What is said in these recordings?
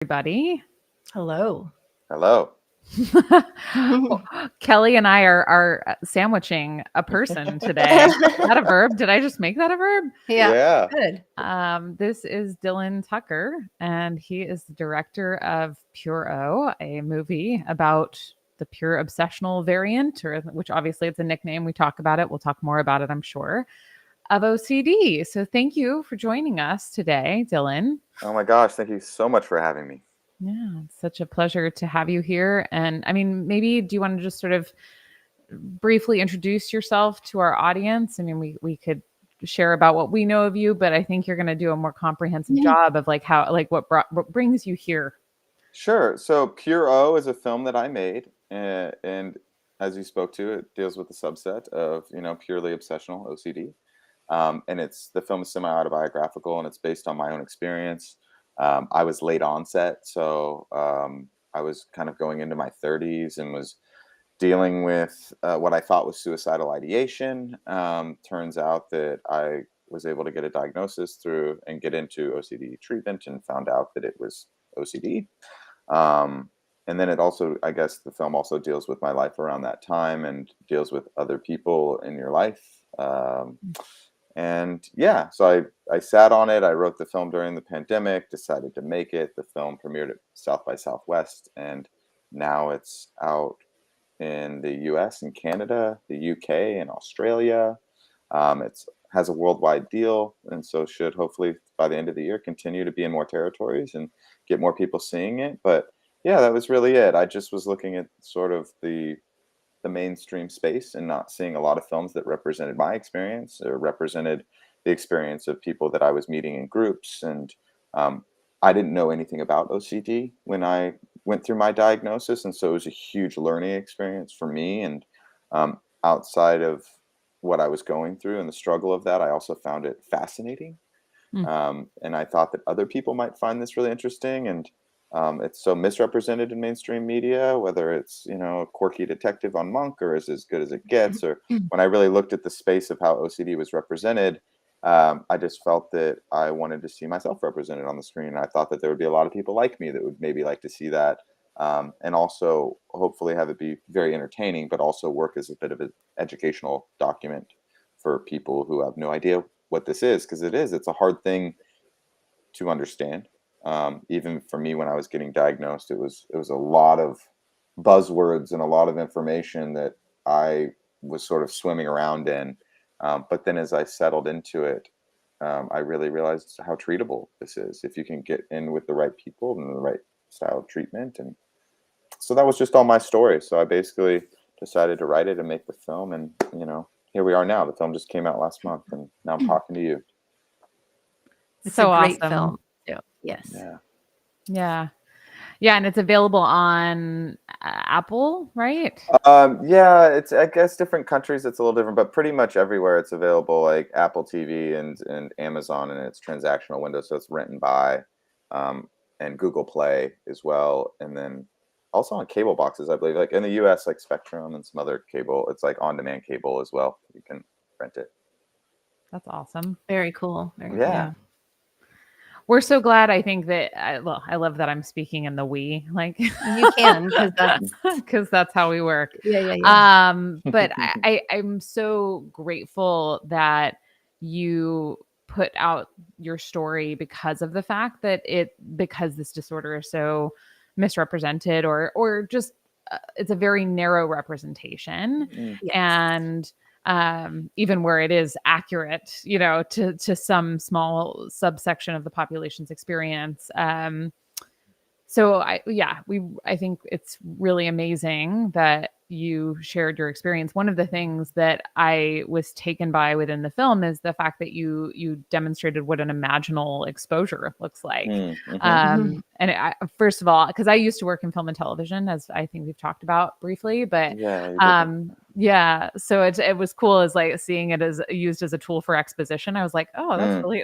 Everybody. Hello. Hello. Kelley and I are sandwiching a person today. Is that a verb? Did I just make that a verb? Yeah. Good. This is Dillon Tucker, and he is the director of Pure O, a movie about the pure obsessional variant, or which obviously it's a nickname. We talk about it. We'll talk more about it, I'm sure, of OCD. So thank you for joining us today, Dillon. Oh my gosh, thank you so much for having me. Yeah, it's such a pleasure to have you here. And I mean, maybe do you want to just sort of briefly introduce yourself to our audience? I mean, we could share about what we know of you, but I think you're going to do a more comprehensive job of like how, like what brings you here. Sure. So Pure O is a film that I made, and as you spoke to, it deals with the subset of, purely obsessional OCD. And the film is semi-autobiographical, and it's based on my own experience. I was late onset, so I was kind of going into my 30s and was dealing with what I thought was suicidal ideation. Turns out that I was able to get a diagnosis through and get into OCD treatment and found out that it was OCD. And then it also, I guess the film also deals with my life around that time and deals with other people in your life. And yeah, so I sat on it. I wrote the film during the pandemic, decided to make it. The film premiered at South by Southwest, and now it's out in the US and Canada, the UK and Australia. It has a worldwide deal, and so should hopefully by the end of the year continue to be in more territories and get more people seeing it. But yeah, that was really it. I just was looking at sort of the mainstream space and not seeing a lot of films that represented my experience or represented the experience of people that I was meeting in groups. And I didn't know anything about OCD when I went through my diagnosis. And so it was a huge learning experience for me. And outside of what I was going through and the struggle of that, I also found it fascinating. And I thought that other people might find this really interesting. And it's so misrepresented in mainstream media, whether it's, a quirky detective on Monk or is as good as it gets, or when I really looked at the space of how OCD was represented, I just felt that I wanted to see myself represented on the screen. I thought that there would be a lot of people like me that would maybe like to see that, and also hopefully have it be very entertaining, but also work as a bit of an educational document for people who have no idea what this is, because it's a hard thing to understand. Even for me, when I was getting diagnosed, it was a lot of buzzwords and a lot of information that I was sort of swimming around in. But then as I settled into it, I really realized how treatable this is if you can get in with the right people and the right style of treatment. And so that was just all my story. So I basically decided to write it and make the film. And, here we are now. The film just came out last month, and now I'm talking to you. It's so a great awesome. film. Yes. Yeah. And it's available on Apple, right? Yeah, it's, I guess different countries it's a little different, but pretty much everywhere it's available, like Apple TV and Amazon, and its transactional window, so it's rent and buy, and Google Play as well, and then also on cable boxes, I believe, like in the US, like Spectrum and some other cable. It's like on-demand cable as well. You can rent it. That's awesome. Very cool. Very cool. Yeah. We're so glad. I think that I love that I'm speaking in the we, like You can, because that's how we work. Yeah. But I'm so grateful that you put out your story because of the fact that because this disorder is so misrepresented or just it's a very narrow representation. Yes. And even where it is accurate, to some small subsection of the population's experience. So I think it's really amazing that you shared your experience. One of the things that I was taken by within the film is the fact that you demonstrated what an imaginal exposure looks like. And first of all, because I used to work in film and television, as I think we've talked about briefly, but so it was cool as like seeing it as used as a tool for exposition. I was like, oh,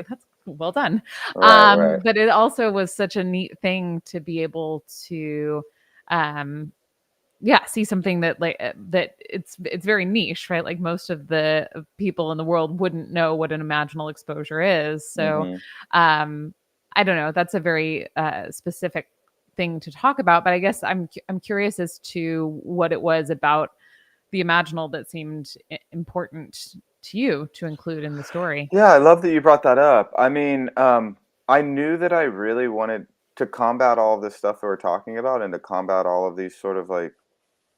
that's well done. Right. But it also was such a neat thing to be able to see something that it's very niche, right? Like most of the people in the world wouldn't know what an imaginal exposure is. So I don't know, that's a very specific thing to talk about, but I guess I'm curious as to what it was about the imaginal that seemed important to you to include in the story. Yeah, I love that you brought that up. I mean, I knew that I really wanted to combat all of this stuff that we're talking about and to combat all of these sort of like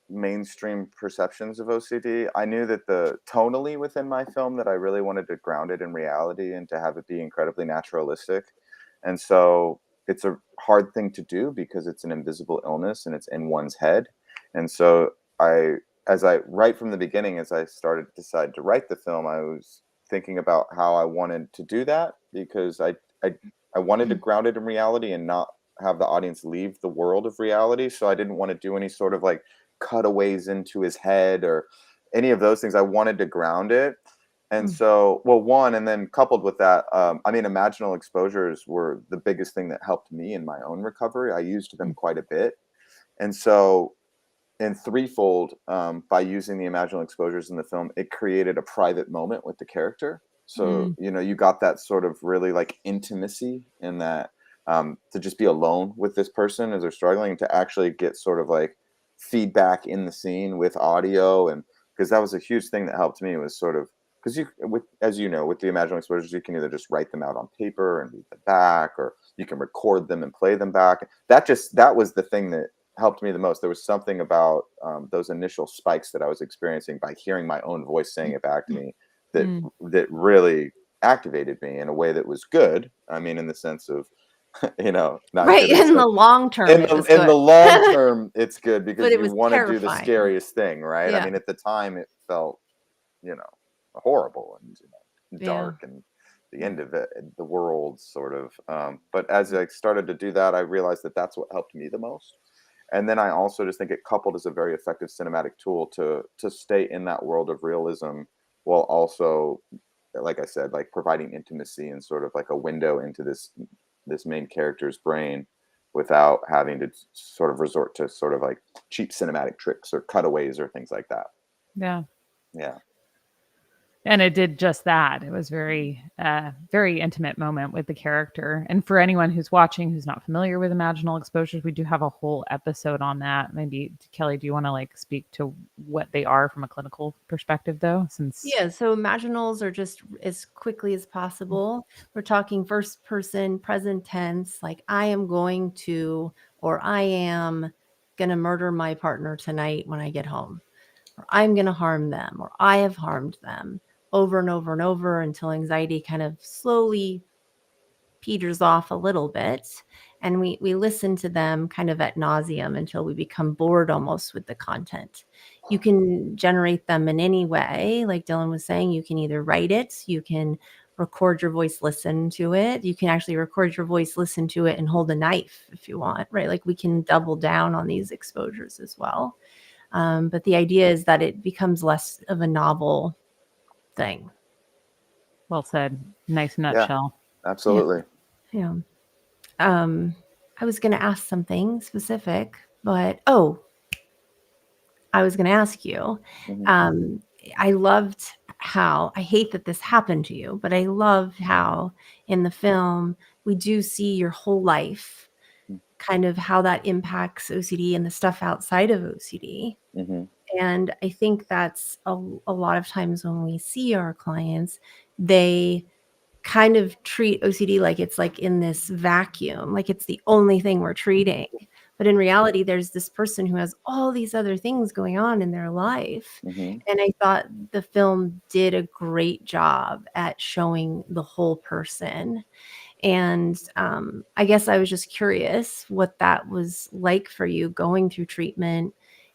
mainstream perceptions of OCD. I knew that the tonally within my film that I really wanted to ground it in reality and to have it be incredibly naturalistic. And so it's a hard thing to do because it's an invisible illness and it's in one's head. And so as I right from the beginning, as I started to decide to write the film, I was thinking about how I wanted to do that because I wanted to ground it in reality and not have the audience leave the world of reality. So I didn't want to do any sort of like cutaways into his head or any of those things. I wanted to ground it. And so, well, one, and then coupled with that, I mean, imaginal exposures were the biggest thing that helped me in my own recovery. I used them quite a bit. And so, in threefold, by using the imaginal exposures in the film, it created a private moment with the character. So, you know, you got that sort of really like intimacy in that, to just be alone with this person as they're struggling, to actually get sort of like feedback in the scene with audio. And because that was a huge thing that helped me, was sort of, because as you know, with the imaginal exposures, you can either just write them out on paper and read them back, or you can record them and play them back. That was the thing that helped me the most. There was something about those initial spikes that I was experiencing by hearing my own voice saying it back to me that really activated me in a way that was good. I mean, in the sense of, you know, not Right. good. In the long term, it was In good. the long term, it's good because But it you was want to do the terrifying. scariest thing, right? I Yeah. mean, at the time, it felt, you know, horrible and dark and the end of it, the world sort of. But as I started to do that, I realized that that's what helped me the most. And then I also just think it coupled as a very effective cinematic tool to stay in that world of realism while also, like I said, like providing intimacy and sort of like a window into this main character's brain without having to sort of resort to sort of like cheap cinematic tricks or cutaways or things like that. Yeah. Yeah. And it did just that. It was very intimate moment with the character. And for anyone who's watching who's not familiar with imaginal exposures, we do have a whole episode on that. Maybe Kelley, do you want to like speak to what they are from a clinical perspective, though? Yeah, so imaginals are just as quickly as possible. We're talking first person, present tense, like I am going to, or I am going to murder my partner tonight when I get home, or I'm going to harm them, or I have harmed them, over and over and over until anxiety kind of slowly peters off a little bit. And we listen to them kind of ad nauseum until we become bored almost with the content. You can generate them in any way. Like Dillon was saying, you can either write it, you can record your voice, listen to it. You can actually record your voice, listen to it, and hold a knife if you want, right? Like we can double down on these exposures as well. But the idea is that it becomes less of a novel thing. Well said. Nice Yeah, nutshell. absolutely. Yeah. I was going to ask something specific, but I was going to ask you. I loved how, I hate that this happened to you, but I love how in the film we do see your whole life, kind of how that impacts OCD and the stuff outside of OCD. And I think that's a lot of times when we see our clients, they kind of treat OCD like it's like in this vacuum, like it's the only thing we're treating. But in reality, there's this person who has all these other things going on in their life. And I thought the film did a great job at showing the whole person. And I guess I was just curious what that was like for you going through treatment.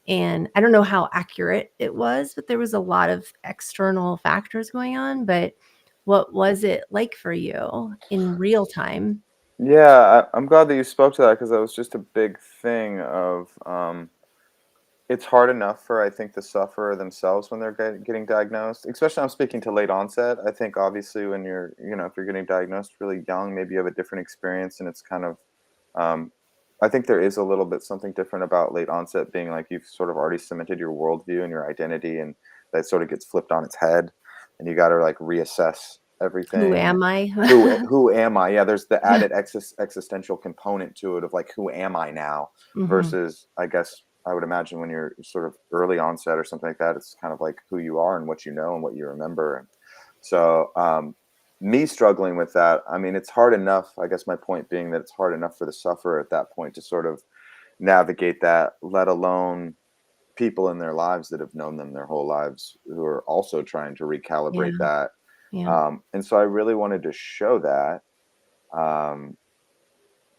And I don't know how accurate it was, but there was a lot of external factors going on. But what was it like for you in real time? Yeah, I'm glad that you spoke to that because that was just a big thing of it's hard enough for I think the sufferer themselves when they're getting diagnosed. Especially I'm speaking to late onset. I think obviously when you're, you know, if you're getting diagnosed really young, maybe you have a different experience and it's kind of I think there is a little bit something different about late onset being like you've sort of already cemented your worldview and your identity and that sort of gets flipped on its head and you got to like reassess everything. Who am I? Who am I? Yeah, there's the added existential component to it of like, who am I now? Versus, I guess, I would imagine when you're sort of early onset or something like that, it's kind of like who you are and what you know and what you remember. And so me struggling with that, I mean, it's hard enough, I guess my point being that it's hard enough for the sufferer at that point to sort of navigate that, let alone people in their lives that have known them their whole lives who are also trying to recalibrate that. And so I really wanted to show that.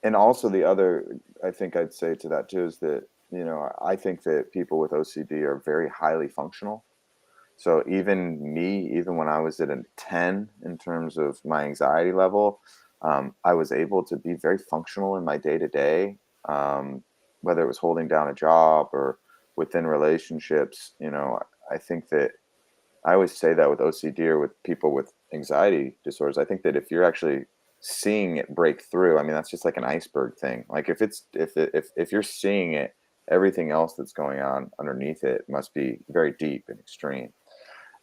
And also the other, I think I'd say to that too, is that, you know, I think that people with OCD are very highly functional. So even me, even when I was at a 10 in terms of my anxiety level, I was able to be very functional in my day to day, whether it was holding down a job or within relationships. You know, I think that I always say that with OCD or with people with anxiety disorders, I think that if you're actually seeing it break through, I mean, that's just like an iceberg thing. Like if you're seeing it, everything else that's going on underneath it must be very deep and extreme.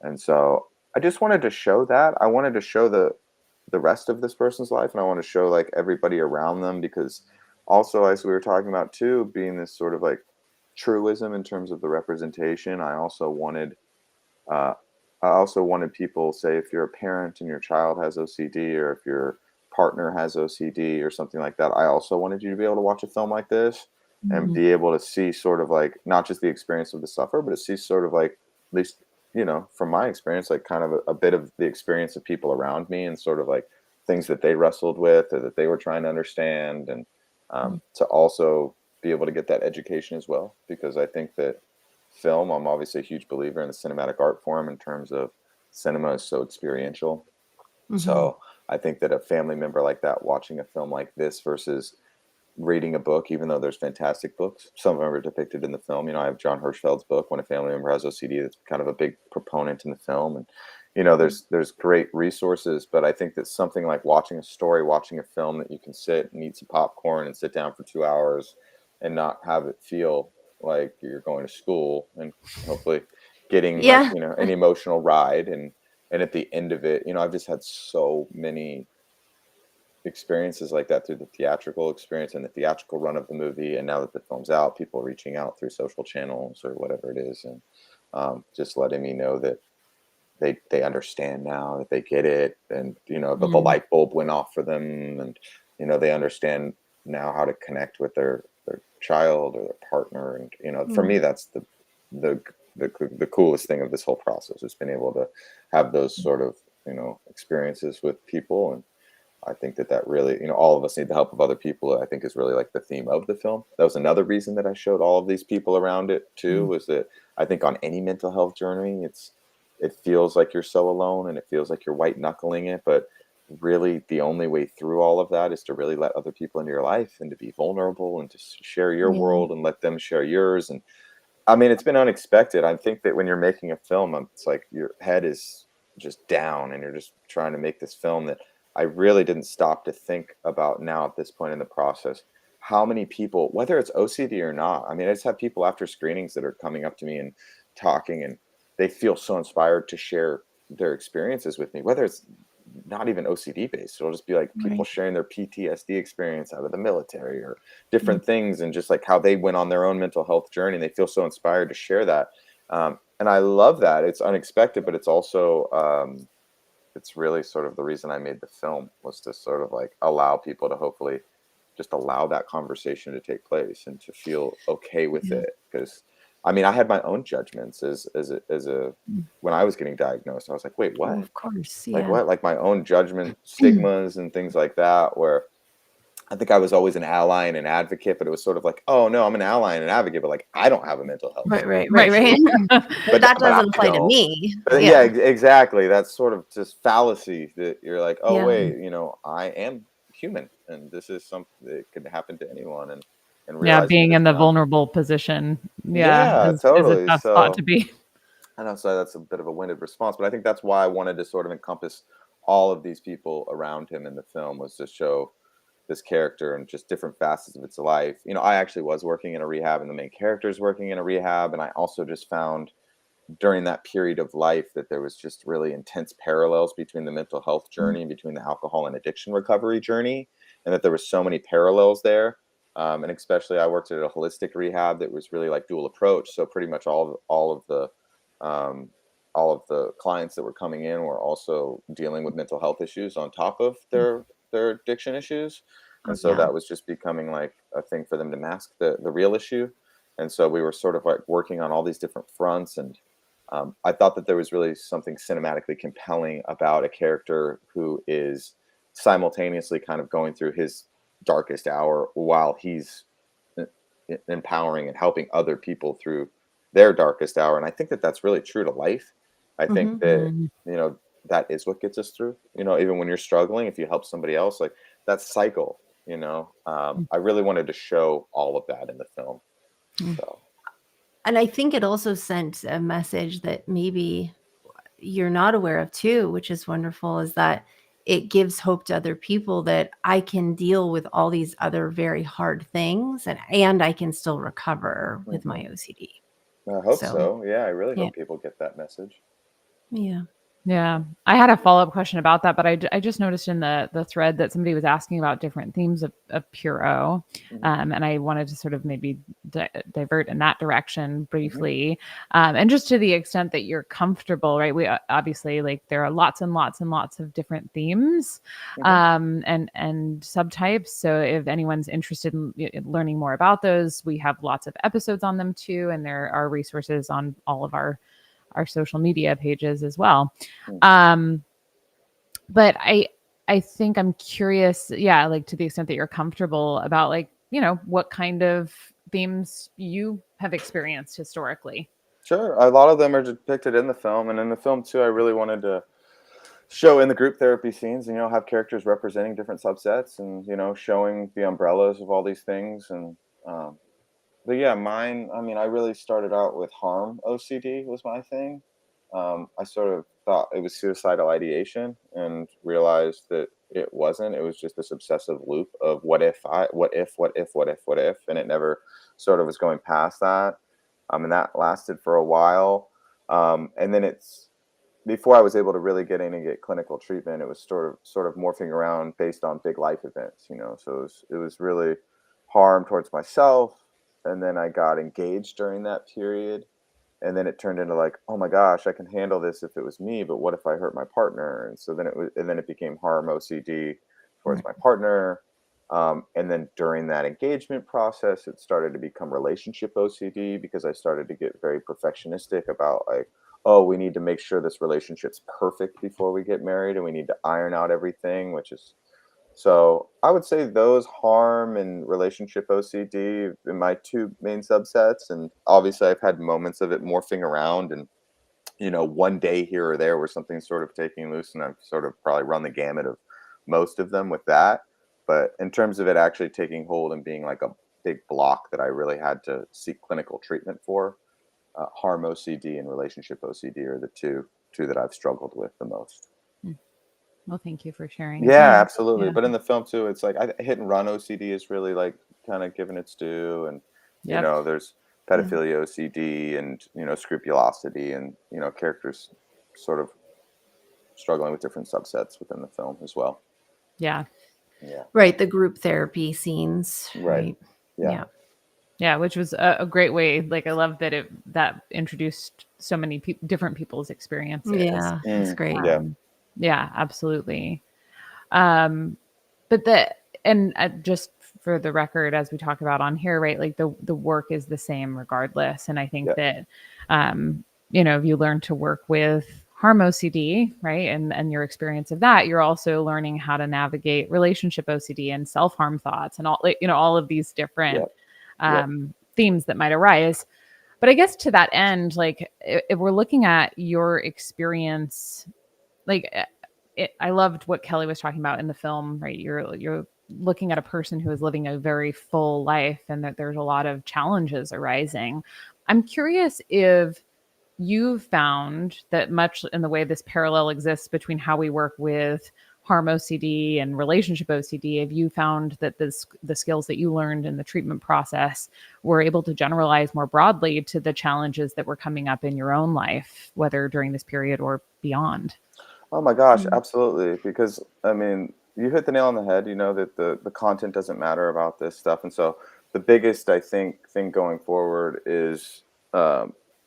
And so I just wanted to show that. I wanted to show the rest of this person's life, and I want to show like everybody around them, because also, as we were talking about too, being this sort of like truism in terms of the representation, uh, I also wanted people, say, if you're a parent and your child has OCD, or if your partner has OCD or something like that, I also wanted you to be able to watch a film like this and be able to see sort of like not just the experience of the sufferer, but to see sort of like, at least, you know, from my experience, like kind of a bit of the experience of people around me and sort of like things that they wrestled with or that they were trying to understand. And to also be able to get that education as well, because I think that film, I'm obviously a huge believer in the cinematic art form in terms of cinema is so experiential. So I think that a family member like that watching a film like this versus reading a book, even though there's fantastic books, some of them are depicted in the film. You know, I have John Hirschfeld's book, When a Family Member Has OCD, that's kind of a big proponent in the film. And, you know, there's great resources, but I think that something like watching a story, watching a film that you can sit and eat some popcorn and sit down for 2 hours and not have it feel like you're going to school, and hopefully getting like, you know, an emotional ride. And at the end of it, you know, I've just had so many experiences like that through the theatrical experience and the theatrical run of the movie. And now that the film's out, people are reaching out through social channels or whatever it is, and just letting me know that they understand now, that they get it, and you know, the light bulb went off for them, and you know, they understand now how to connect with their child or their partner. And you know, for me, that's the coolest thing of this whole process, has been able to have those sort of, you know, experiences with people. And I think that really, you know, all of us need the help of other people, I think is really like the theme of the film. That was another reason that I showed all of these people around it too, was that I think on any mental health journey, it feels like you're so alone and it feels like you're white knuckling it. But really the only way through all of that is to really let other people into your life and to be vulnerable and to share your world and let them share yours. And I mean, it's been unexpected. I think that when you're making a film, it's like your head is just down and you're just trying to make this film, that I really didn't stop to think about now at this point in the process, how many people, whether it's OCD or not, I mean, I just have people after screenings that are coming up to me and talking, and they feel so inspired to share their experiences with me, whether it's not even OCD based. It'll just be like people sharing their PTSD experience out of the military or different things, and just like how they went on their own mental health journey. And they feel so inspired to share that. And I love that. It's unexpected, but it's also, it's really sort of the reason I made the film, was to sort of like allow people to hopefully just allow that conversation to take place and to feel okay with it. Because I mean, I had my own judgments as a when I was getting diagnosed. I was like, wait, what? Of course, Like what? Like my own judgment, stigmas and things like that, where I think I was always an ally and an advocate, but it was sort of like, oh no, I'm an ally and an advocate, but like I don't have a mental health Right. but that but I doesn't apply to don't. me. Yeah, exactly. That's sort of just fallacy, that you're like, oh wait, you know, I am human, and this is something that could happen to anyone, and Yeah, realizing being that in it's the not. vulnerable position, Yeah, is a totally. tough spot to So be. I know, so that's a bit of a winded response, but I think that's why I wanted to sort of encompass all of these people around him in the film, was to show this character and just different facets of its life. You know, I actually was working in a rehab, and the main character is working in a rehab, and I also just found during that period of life that there was just really intense parallels between the mental health journey and between the alcohol and addiction recovery journey, and that there were so many parallels there. And especially, I worked at a holistic rehab that was really like dual approach. So pretty much um, all of the clients that were coming in were also dealing with mental health issues on top of their addiction issues, and so Yeah. that was just becoming like a thing for them to mask the real issue. And so we were sort of like working on all these different fronts, and I thought that there was really something cinematically compelling about a character who is simultaneously kind of going through his darkest hour while he's empowering and helping other people through their darkest hour. And I think that that's really true to life. I think Mhm. that, you know, that is what gets us through, you know, even when you're struggling, if you help somebody else, like that cycle, you know, I really wanted to show all of that in the film. So, And I think it also sent a message that maybe you're not aware of too, which is wonderful, is that it gives hope to other people that I can deal with all these other very hard things and I can still recover with my mhm. OCD. I hope So, so. Yeah, I really yeah. hope people get that message. Yeah. Yeah, I had a follow-up question about that, but I just noticed in the thread that somebody was asking about different themes of Pure O, Hmm. and I wanted to sort of maybe divert in that direction Hmm. briefly, and just to the extent that you're comfortable, right? We obviously like there are lots and lots and lots of different themes, Hmm. and subtypes. So if anyone's interested in learning more about those, we have lots of episodes on them too, and there are resources on all of our social media pages as well. Um, but I think I'm curious, yeah, like to the extent that you're comfortable about like, you know, what kind of themes you have experienced historically. Sure. A lot of them are depicted in the film, and in the film too, I really wanted to show in the group therapy scenes, and, you know, have characters representing different subsets, and, you know, showing the umbrellas of all these things. And um, but yeah, mine, I mean, I really started out with harm OCD was my thing. I sort of thought it was suicidal ideation and realized that it wasn't. It was just this obsessive loop of what if, and it never sort of was going past that. And that lasted for a while. And then it's before I was able to really get in and get clinical treatment, it was sort of morphing around based on big life events, you know. So it was really harm towards myself, and then I got engaged during that period, and then it turned into like, oh my gosh, I can handle this if it was me, but what if I hurt my partner? And so then it became harm OCD towards Right. my partner. And then during that engagement process, it started to become relationship OCD because I started to get very perfectionistic about like, oh, we need to make sure this relationship's perfect before we get married, and we need to iron out everything, which is so I would say those harm and relationship OCD in my two main subsets. And obviously I've had moments of it morphing around, and, you know, one day here or there where something's sort of taking loose, and I've sort of probably run the gamut of most of them with that. But in terms of it actually taking hold and being like a big block that I really had to seek clinical treatment for, harm OCD and relationship OCD are the two that I've struggled with the most. Mm. Well, thank you for sharing. Yeah, Yeah. absolutely. Yeah. But in the film too, it's like hit and run OCD is really like kind of given its due, and, you Yep. know, there's Yeah. pedophilia OCD, and, you know, scrupulosity, and, you know, characters sort of struggling with different subsets within the film as well. Yeah. Yeah. Right. The group therapy scenes. Right. Right. Yeah. Yeah. Yeah, which was a great way. Like I love that that introduced so many different people's experiences. Yeah. It's great. Yeah. Yeah, absolutely. Um, but and just for the record, as we talk about on here, right? Like the work is the same regardless. And I think Yeah. that, you know, if you learn to work with harm OCD, right? And your experience of that, you're also learning how to navigate relationship OCD and self-harm thoughts and all, like, you know, all of these Yeah. different, Yeah. themes that might arise. But I guess to that end, like if we're looking at your experience, like I loved what Kelley was talking about in the film, right? You're looking at a person who is living a very full life and that there's a lot of challenges arising. I'm curious if you've found that much in the way this parallel exists between how we work with harm OCD and relationship OCD, have you found that the skills that you learned in the treatment process were able to generalize more broadly to the challenges that were coming up in your own life, whether during this period or beyond? Oh my gosh, absolutely. Because I mean, you hit the nail on the head, that the content doesn't matter about this stuff. And so the biggest, I think, thing going forward is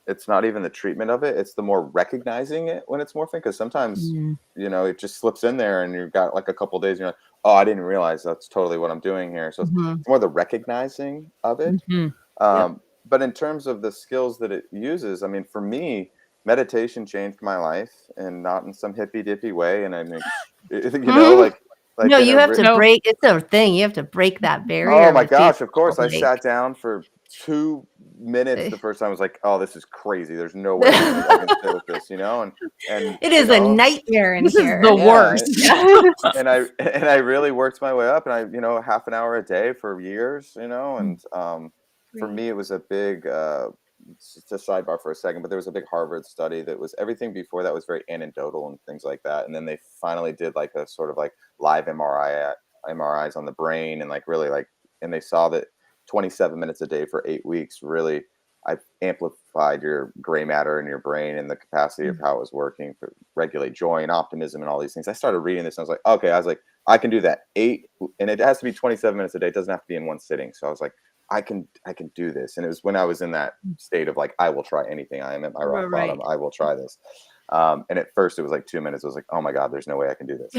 it's not even the treatment of it, it's the more recognizing it when it's morphing. Because sometimes, Mm. it just slips in there and you've got like a couple days and you're like, oh, I didn't realize that's totally what I'm doing here. So Mhm. it's more the recognizing of it. Hmm. Yep. But in terms of the skills that it uses, I mean, for me, meditation changed my life, and not in some hippy dippy way. And I mean, Mhm. like No, in you a have to No. break. It's a thing. You have to break that oh barrier my with people. gosh, of course. I Like, sat down for 2 minutes the first time. I was like, oh, this is crazy. There's no way I can sit with this, and it is a nightmare in This is the here. yeah, worst. and I really worked my way up, and I half an hour a day for years, and for Great. me it was a big just a sidebar for a second, but there was a big Harvard study that was everything before that was very anecdotal and things like that, and then they finally did like a sort of like live MRIs on the brain, and like really like, and they saw that 27 minutes a day for 8 weeks really I amplified your gray matter in your brain and the capacity of how it was working to regulate joy and optimism and all these things. I started reading this and I was like, okay, I can do that and it has to be 27 minutes a day. It doesn't have to be in one sitting. So I was like, I can do this. And it was when I was in that state of like, I will try anything. I am at my rock Right. bottom. I will try this. And at first it was like 2 minutes. I was like, oh my God, there's no way I can do this.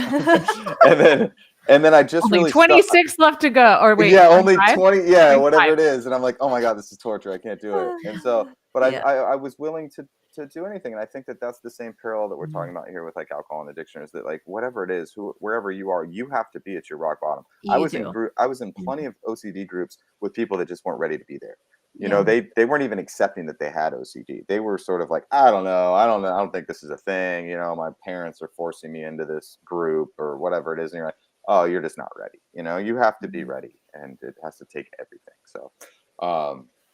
and then I just Only really stopped. 26 left to go. Or wait, Yeah, only 25? 20. Yeah, whatever 25. it is. And I'm like, oh my God, this is torture. I can't do it. And so, but Yeah. I was willing to do anything. And I think that that's the same parallel that we're Mm. talking about here with like alcohol and addiction, is that like, whatever it is, wherever you are, you have to be at your rock bottom. You do. I was in plenty of OCD groups with people that just weren't ready to be there. Yeah. They weren't even accepting that they had OCD. They were sort of like, I don't know. I don't think this is a thing. My parents are forcing me into this group or whatever it is. And you're like, oh, you're just not ready. You have to be ready, and it has to take everything. So,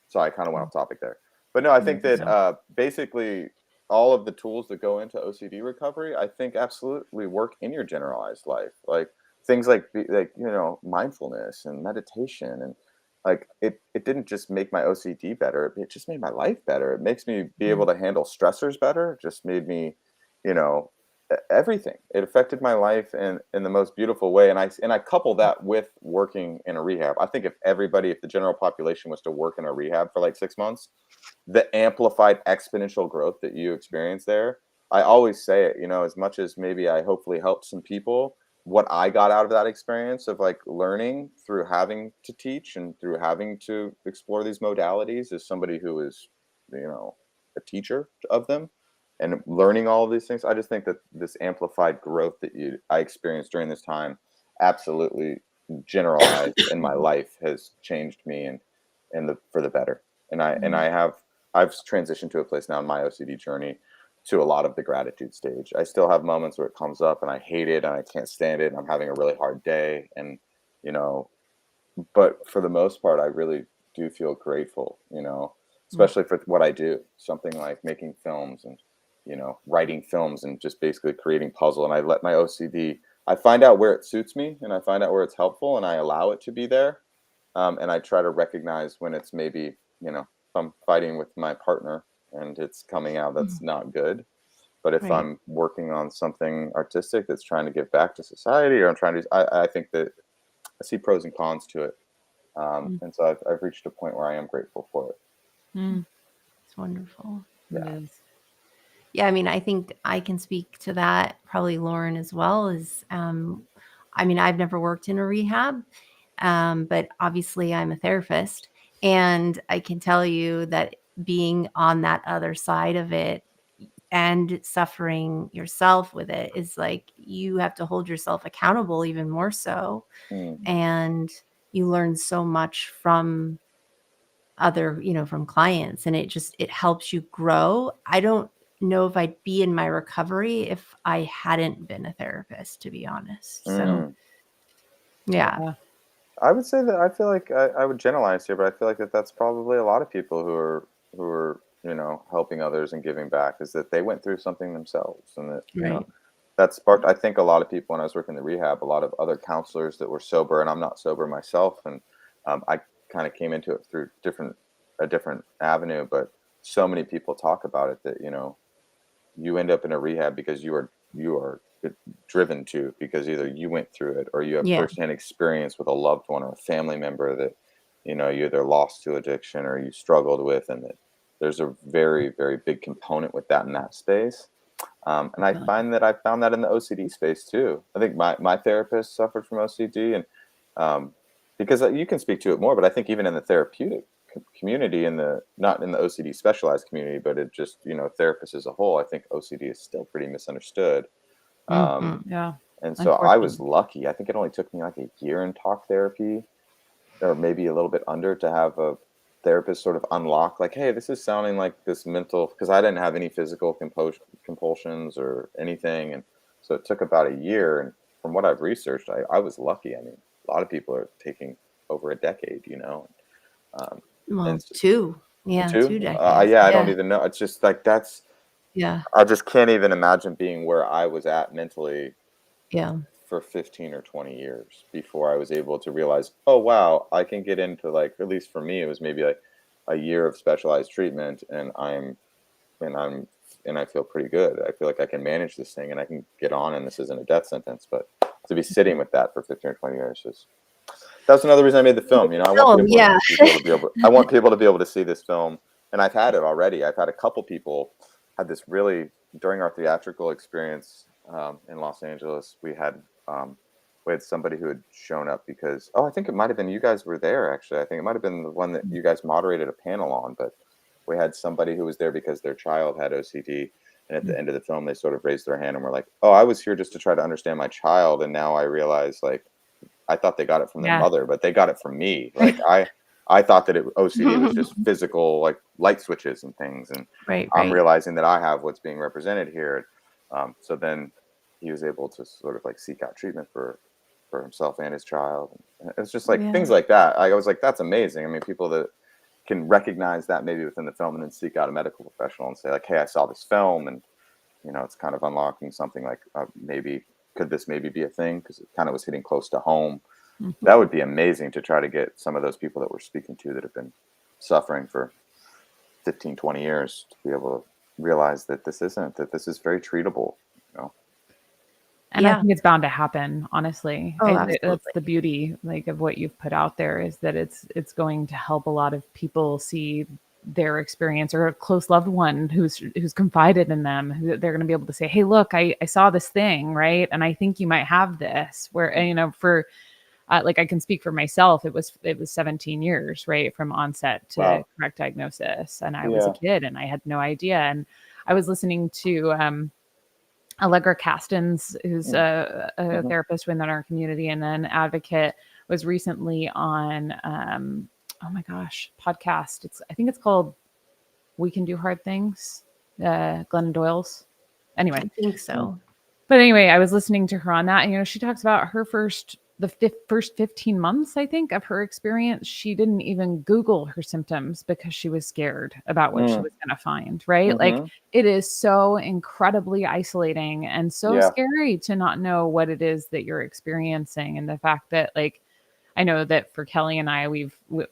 so I kind of went off topic there, but no, I think that basically all of the tools that go into OCD recovery, I think absolutely work in your generalized life, like things like mindfulness and meditation, and like it didn't just make my OCD better; it just made my life better. It makes me be able to handle stressors better. It just made me, you know, everything. It affected my life in the most beautiful way, and I couple that with working in a rehab. I think if the general population was to work in a rehab for like 6 months, the amplified exponential growth that you experience there, I always say it, as much as maybe I hopefully helped some people, what I got out of that experience of like learning through having to teach and through having to explore these modalities as somebody who is, a teacher of them and learning all of these things. I just think that this amplified growth that I experienced during this time absolutely generalized in my life has changed me and for the better. And I've transitioned to a place now in my OCD journey to a lot of the gratitude stage. I still have moments where it comes up and I hate it and I can't stand it and I'm having a really hard day, and you know but for the most part I really do feel grateful, especially for what I do, something like making films and writing films and just basically creating puzzle. And I let my OCD, I find out where it suits me and I find out where it's helpful and I allow it to be there. And I try to recognize when it's maybe, if I'm fighting with my partner and it's coming out that's not good. But if Right. I'm working on something artistic that's trying to give back to society, or I'm trying to, I think that I see pros and cons to it. And so I've reached a point where I am grateful for it. Mm. It's wonderful. It Yeah. is. Yeah, I mean, I think I can speak to that, probably Lauren as well. I mean, I've never worked in a rehab, but obviously I'm a therapist, and I can tell you that being on that other side of it and suffering yourself with it is like you have to hold yourself accountable even more so, Mm. and you learn so much from other, from clients, and it helps you grow. I don't know if I'd be in my recovery if I hadn't been a therapist, to be honest. So, Mm. yeah. Yeah. I would say that I feel like I would generalize here, but I feel like that's probably a lot of people who are helping others and giving back, is that they went through something themselves, and that Right. that sparked, I think, a lot of people when I was working in the rehab, a lot of other counselors that were sober, and I'm not sober myself, and I kind of came into it through a different avenue, but so many people talk about it that, you end up in a rehab because you are driven to, because either you went through it or you have Yeah. firsthand experience with a loved one or a family member that, you either lost to addiction or you struggled with, and that there's a very, very big component with that in that space. And I Definitely. find that I found that in the OCD space too. I think my therapist suffered from OCD, and because you can speak to it more, but I think even in the therapeutic community, not in the OCD specialized community, but it just, therapists as a whole, I think OCD is still pretty misunderstood. Mhm. Yeah. And so I was Unfortunately. lucky. I think it only took me like a year in talk therapy, or maybe a little bit under, to have a therapist sort of unlock, like, hey, this is sounding like this mental, because I didn't have any physical compulsions or anything. And so it took about a year. And from what I've researched, I was lucky. I mean, a lot of people are taking over a decade, um, and Well, 2. Yeah, 2 two, decades. yeah, I don't Yeah. even know. It's just like, Yeah. I just can't even imagine being where I was at mentally Yeah. for 15 or 20 years before I was able to realize, oh wow, I can get into, like, at least for me, it was maybe like a year of specialized treatment, and and I'm I feel pretty good. I feel like I can manage this thing and I can get on, and this isn't a death sentence. But to be sitting with that for 15 or 20 years is that's another reason I made the film. I want Film, yeah. I want people to be able to see this film, and I've had it already. I've had a couple people had this really, during our theatrical experience in Los Angeles. Um, we had somebody who had shown up because, I think it might have been, you guys were there actually. I think it might have been the one that you guys moderated a panel on, but we had somebody who was there because their child had OCD. And at the end of the film, they sort of raised their hand and were like, "Oh, I was here just to try to understand my child, and now I realize, like, I thought they got it from their Yeah. mother, but they got it from me. Like, I thought that OCD was just physical, like light switches and things, and Right, I'm right. realizing that I have what's being represented here." So then he was able to sort of like seek out treatment for himself and his child. And it's just like Yeah. things like that. I was like, that's amazing. I mean, people that can recognize that maybe within the film and then seek out a medical professional and say, like, hey, I saw this film, and it's kind of unlocking something, like, maybe could this maybe be a thing, because it kind of was hitting close to home. Mhm. That would be amazing to try to get some of those people that we're speaking to that have been suffering for 15, 20 years to be able to realize that this is very treatable, you know? And I Yeah. think it's bound to happen, honestly. Oh, That's absolutely. the beauty, like, of what you've put out there, is that it's going to help a lot of people see their experience, or a close loved one who's confided in them, who they're going to be able to say, "Hey, look, I saw this thing, right? And I think you might have this." Where, and, for like, I can speak for myself. It was 17 years, right, from onset to Wow. correct diagnosis, and I was a Yeah. kid and I had no idea. And I was listening to Allegra Castens, who's Mm. a Mhm. therapist within our community and an advocate, was recently on, oh my gosh, podcast. I think it's called We Can Do Hard Things, Glennon Doyle's. Anyway, I think Mm. so. but anyway, I was listening to her on that, and she talks about her first 15 months, I think, of her experience. She didn't even Google her symptoms because she was scared about what she Mm. was going to find, right? Like, Mhm. it is so incredibly isolating and so Yeah. scary to not know what it is that you're experiencing. And the fact that, like, I know that for Kelley and I,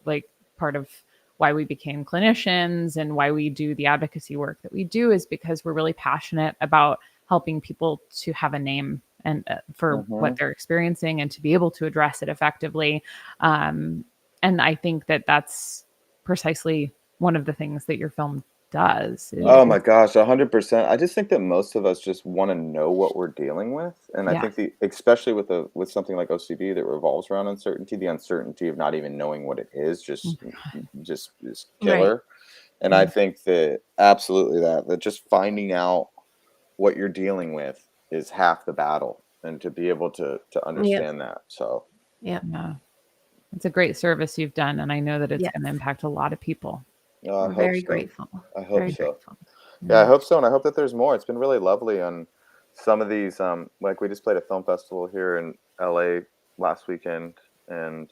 like, part of why we became clinicians and why we do the advocacy work that we do is because we're really passionate about helping people to have a name and for what Mhm. they're experiencing, and to be able to address it effectively. Um, and I think that that's precisely one of the things that your film does. Oh Is my gosh, 100%. I just think that most of us just want to know what we're dealing with. And I yeah, think especially with something like OCD that revolves around uncertainty, the uncertainty of not even knowing what it is, oh just my God, just is Right. killer. And I yeah, think that absolutely that just finding out what you're dealing with is half the battle, and to be able to Yep. understand that. So, Yep. yeah. It's a great service you've done, and I know that it's Yes. going to impact a lot of people. I We're hope very so. grateful. I hope Very so. grateful. Yeah, I Yeah. hope so, and I hope that there's more. It's been really lovely on some of these. Like, we just played a film festival here in LA last weekend, and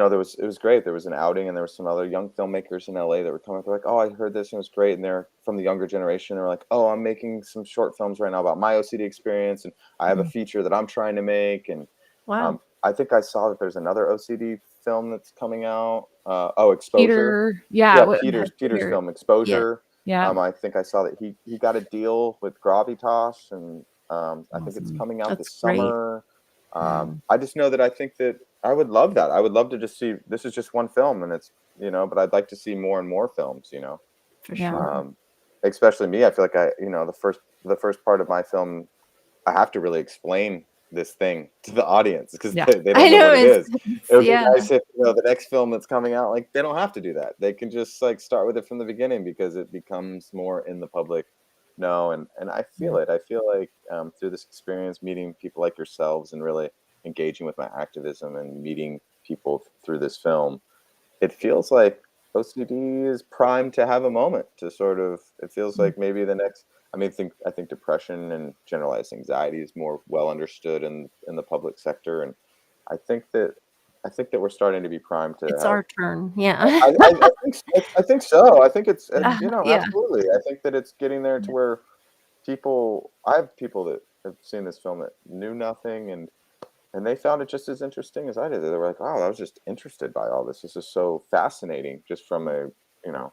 it was great. There was an outing, and there were some other young filmmakers in LA that were coming. They're like, "Oh, I heard this and it was great." And they're from the younger generation. They're like, "Oh, I'm making some short films right now about my OCD experience, and I have a feature that I'm trying to make." And Wow. I think I saw that there's another OCD film that's coming out. Exposure. Peter, yeah, Yeah, what, Peter's film, Yeah. Exposure. yeah, I think I saw that he got a deal with Gravitas, and I think it's awesome. coming out That's this great. summer. Yeah. I just know that I think that I would love that. I would love to just see, this is just one film, and it's, but I'd like to see more and more films, For Yeah. sure. especially me. I feel like the first part of my film, I have to really explain this thing to the audience because Yeah. they I don't know know what it is. It would be yeah. nice if the next film that's coming out, like, they don't have to do that. They can just like start with it from the beginning because it becomes more in the public know. And I feel it. I feel like through this experience, meeting people like yourselves and really engaging with my activism and meeting people through this film, it feels like OCD is primed to have a moment to sort of. It feels like maybe the next. I think depression and generalized anxiety is more well understood in the public sector, and I think that we're starting to be primed to It's have. our turn. Yeah. I think so. I think it's Yeah. absolutely. I think that it's getting there to where people. I have people that have seen this film that knew nothing, and they found it just as interesting as I did. They were like, "Oh, I was just interested by all this. This is so fascinating." Just from a, you know,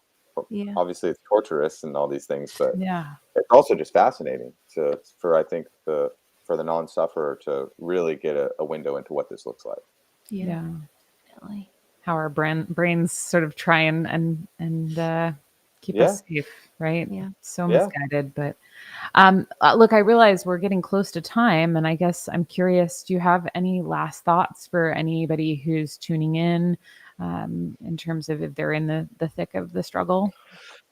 Yeah. obviously it's torturous and all these things, but Yeah. it's also just fascinating I think for the non-sufferer to really get a window into what this looks like. Yeah. Yeah. Definitely. How our brains sort of try and keep Yeah, us safe, right? Yeah. So yeah. misguided. But look, I realize we're getting close to time, and I guess I'm curious, do you have any last thoughts for anybody who's tuning in terms of if they're in the thick of the struggle?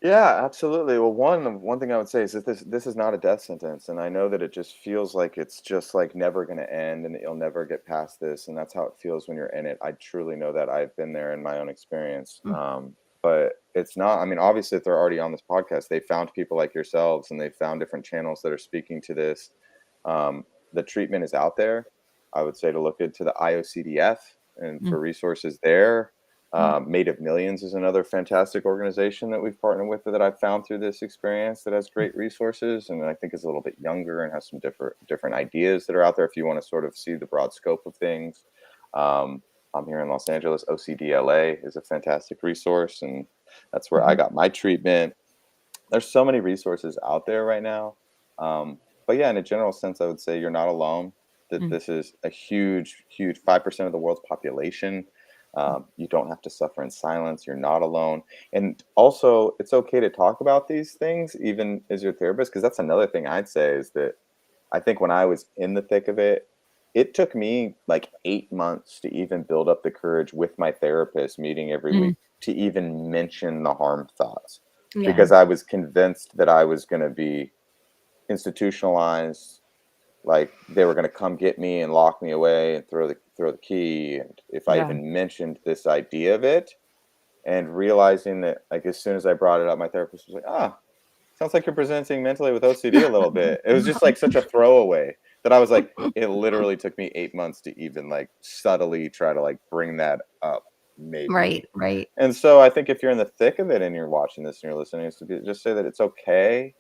Yeah, absolutely. Well, one thing I would say is that this is not a death sentence, and I know that it just feels like it's just like never going to end, and that you'll never get past this, and that's how it feels when you're in it. I truly know that. I've been there in my own experience, Mm. but it's not. I mean, obviously, if they're already on this podcast, they found people like yourselves, and they found different channels that are speaking to this. The treatment is out there. I would say to look into the IOCDF and Mm. for resources there. Yeah. Made of Millions is another fantastic organization that we've partnered with that I've found through this experience that has great resources, and I think is a little bit younger and has some different ideas that are out there if you want to sort of see the broad scope of things. I'm here in Los Angeles. OCDLA is a fantastic resource, and that's where I Mhm. got my treatment. There's so many resources out there right now. But yeah, in a general sense, I would say you're not alone. That Mm. this is a huge, huge 5% of the world's population. You don't have to suffer in silence. You're not alone. And also, it's okay to talk about these things, even as your therapist, because that's another thing I'd say is that I think when I was in the thick of it, it took me like 8 months to even build up the courage with my therapist meeting every Mm. week to even mention the harm thoughts Yeah. because I was convinced that I was going to be institutionalized, like they were going to come get me and lock me away and throw the key. And if I Yeah. even mentioned this idea of it, and realizing that, like, as soon as I brought it up, my therapist was like, "Ah, sounds like you're presenting mentally with OCD a little bit." It was just like such a throwaway that I was like, it literally took me 8 months to even like subtly try to like bring that up, maybe. Right. Right. And so I think if you're in the thick of it and you're watching this and you're listening, is to just say that it's okay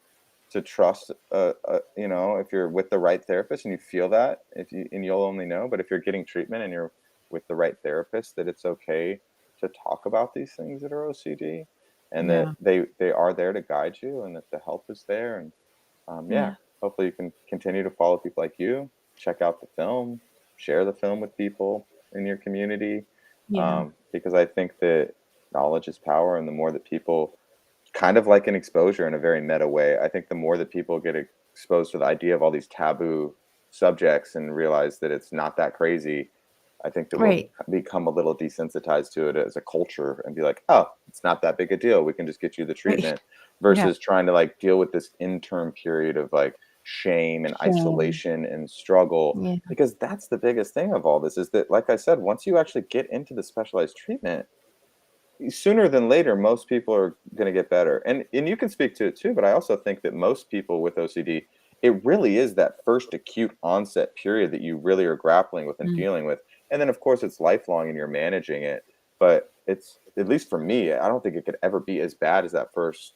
to trust. If you're with the right therapist and you feel that, if you and you'll only know. But if you're getting treatment and you're with the right therapist, that it's okay to talk about these things that are OCD, and that Yeah. they are there to guide you, and that the help is there. And yeah, Yeah. hopefully you can continue to follow people like you, check out the film, share the film with people in your community, Yeah. because I think that knowledge is power, and the more that people, kind of like an exposure in a very meta way, I think the more that people get exposed to the idea of all these taboo subjects and realize that it's not that crazy, I think that we'll Right. become a little desensitized to it as a culture and be like, oh, it's not that big a deal. We can just get you the Right. treatment Yeah. versus trying to like deal with this interim period of like shame and Shame. isolation and struggle. Yeah. Because that's the biggest thing of all this is that, like I said, once you actually get into the specialized treatment, sooner than later, most people are going to get better. And you can speak to it too, but I also think that most people with OCD, it really is that first acute onset period that you really are grappling with and Mm. dealing with. And then of course it's lifelong and you're managing it, but it's, at least for me, I don't think it could ever be as bad as that first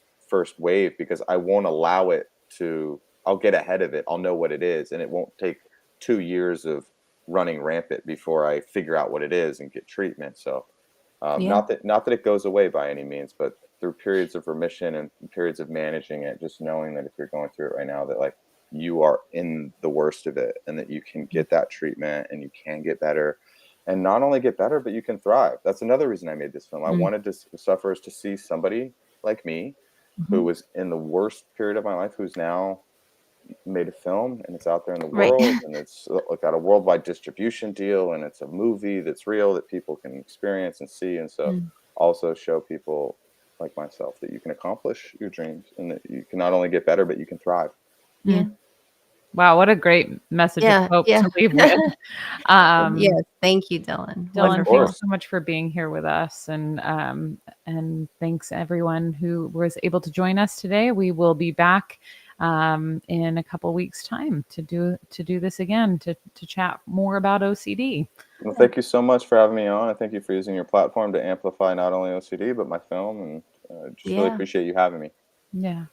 wave, because I won't allow it to, I'll get ahead of it. I'll know what it is, and it won't take 2 years of running rampant before I figure out what it is and get treatment. So Yeah. not that it goes away by any means, but through periods of remission and periods of managing it, just knowing that if you're going through it right now, that like you are in the worst of it, and that you can get that treatment and you can get better, and not only get better, but you can thrive. That's another reason I made this film. I wanted sufferers to see somebody like me who Mhm. was in the worst period of my life, who's now made a film and it's out there in the Right. world, and it's got a worldwide distribution deal, and it's a movie that's real that people can experience and see. And so Mm. also show people like myself that you can accomplish your dreams, and that you can not only get better, but you can thrive. Yeah. Mm. Wow, what a great message of Yeah. hope Yeah. to leave with. Yes. Thank you, Dillon. Of Dylan, thanks Wonderful. course. so much for being here with us, and thanks everyone who was able to join us today. We will be back in a couple weeks' time to do this again, to chat more about OCD. Well, thank you so much for having me on, and thank you for using your platform to amplify not only OCD but my film, and just really Yeah. appreciate you having me. Yeah.